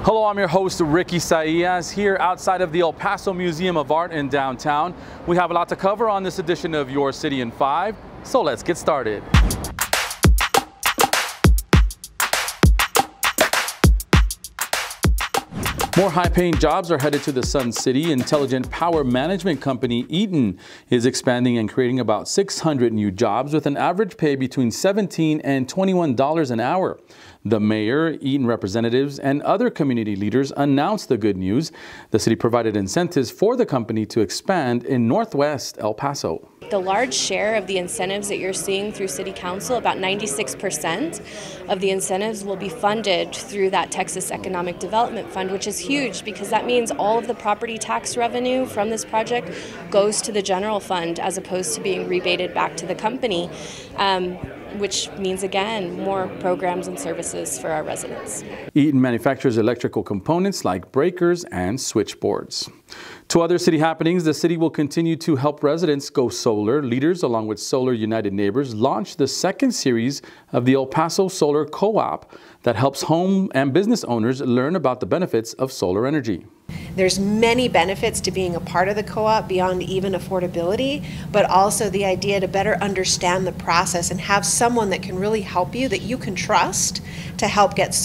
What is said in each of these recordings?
Hello, I'm your host, Ricky Saillas, here outside of the El Paso Museum of Art in downtown. We have a lot to cover on this edition of Your City in 5, so let's get started. More high-paying jobs are headed to the Sun City. Intelligent power management company Eaton is expanding and creating about 600 new jobs with an average pay between $17 and $21 an hour. The mayor, Eaton representatives, and other community leaders announced the good news. The city provided incentives for the company to expand in northwest El Paso. The large share of the incentives that you're seeing through City Council, about 96% of the incentives will be funded through that Texas Economic Development Fund, which is huge because that means all of the property tax revenue from this project goes to the general fund as opposed to being rebated back to the company. Which means, again, more programs and services for our residents. Eaton manufactures electrical components like breakers and switchboards. To other city happenings, the city will continue to help residents go solar. Leaders, along with Solar United Neighbors, launched the second series of the El Paso Solar Co-op that helps home and business owners learn about the benefits of solar energy. There's many benefits to being a part of the co-op beyond even affordability, but also the idea to better understand the process and have someone that can really help you, that you can trust, to help get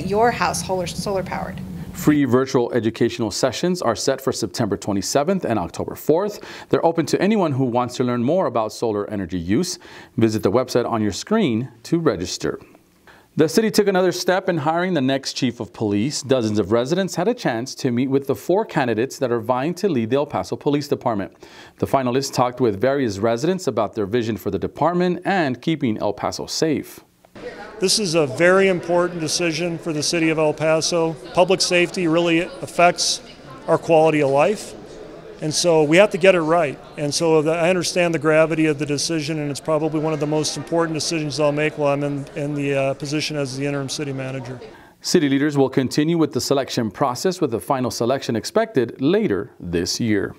your house solar powered. Free virtual educational sessions are set for September 27th and October 4th. They're open to anyone who wants to learn more about solar energy use. Visit the website on your screen to register. The city took another step in hiring the next chief of police. Dozens of residents had a chance to meet with the 4 candidates that are vying to lead the El Paso Police Department. The finalists talked with various residents about their vision for the department and keeping El Paso safe. This is a very important decision for the city of El Paso. Public safety really affects our quality of life, and so we have to get it right. And so I understand the gravity of the decision, and it's probably one of the most important decisions I'll make while I'm in the position as the interim city manager. City leaders will continue with the selection process, with the final selection expected later this year.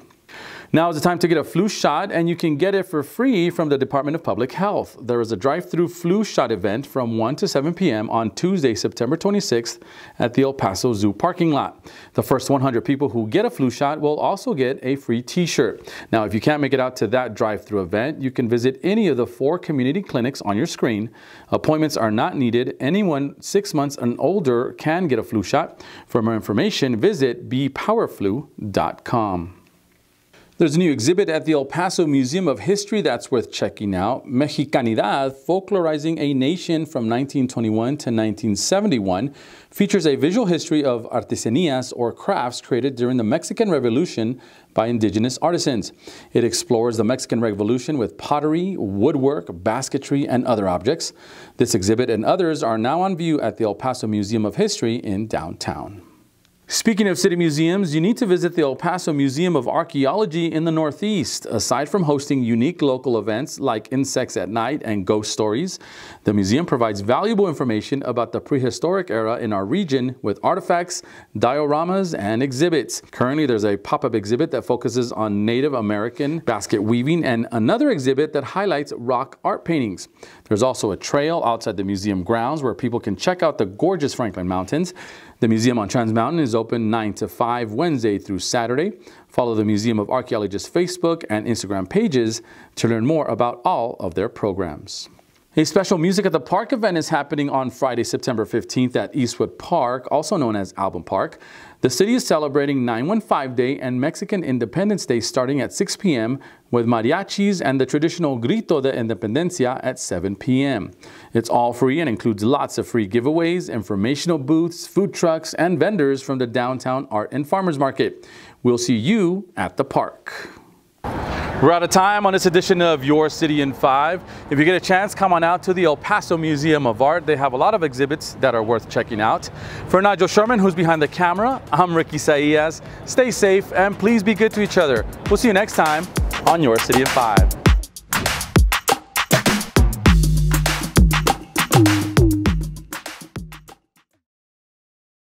Now is the time to get a flu shot, and you can get it for free from the Department of Public Health. There is a drive-through flu shot event from 1 to 7 p.m. on Tuesday, September 26th at the El Paso Zoo parking lot. The first 100 people who get a flu shot will also get a free t-shirt. Now, if you can't make it out to that drive-through event, you can visit any of the 4 community clinics on your screen. Appointments are not needed. Anyone 6 months and older can get a flu shot. For more information, visit bepowerflu.com. There's a new exhibit at the El Paso Museum of History that's worth checking out. Mexicanidad, Folklorizing a Nation from 1921 to 1971, features a visual history of artesanías or crafts created during the Mexican Revolution by indigenous artisans. It explores the Mexican Revolution with pottery, woodwork, basketry, and other objects. This exhibit and others are now on view at the El Paso Museum of History in downtown. Speaking of city museums, you need to visit the El Paso Museum of Archaeology in the Northeast. Aside from hosting unique local events like Insects at Night and Ghost Stories, the museum provides valuable information about the prehistoric era in our region with artifacts, dioramas, and exhibits. Currently, there's a pop-up exhibit that focuses on Native American basket weaving and another exhibit that highlights rock art paintings. There's also a trail outside the museum grounds where people can check out the gorgeous Franklin Mountains. The museum on Trans Mountain is open 9 to 5 Wednesday through Saturday. Follow the Museum of Archaeology's Facebook and Instagram pages to learn more about all of their programs. A special Music at the Park event is happening on Friday, September 15th at Eastwood Park, also known as Album Park. The city is celebrating 915 Day and Mexican Independence Day starting at 6 p.m. with mariachis and the traditional Grito de Independencia at 7 p.m. It's all free and includes lots of free giveaways, informational booths, food trucks, and vendors from the downtown art and farmers market. We'll see you at the park. We're out of time on this edition of Your City in 5. If you get a chance, come on out to the El Paso Museum of Art. They have a lot of exhibits that are worth checking out. For Nigel Sherman, who's behind the camera, I'm Ricky Saillas. Stay safe and please be good to each other. We'll see you next time on Your City in 5.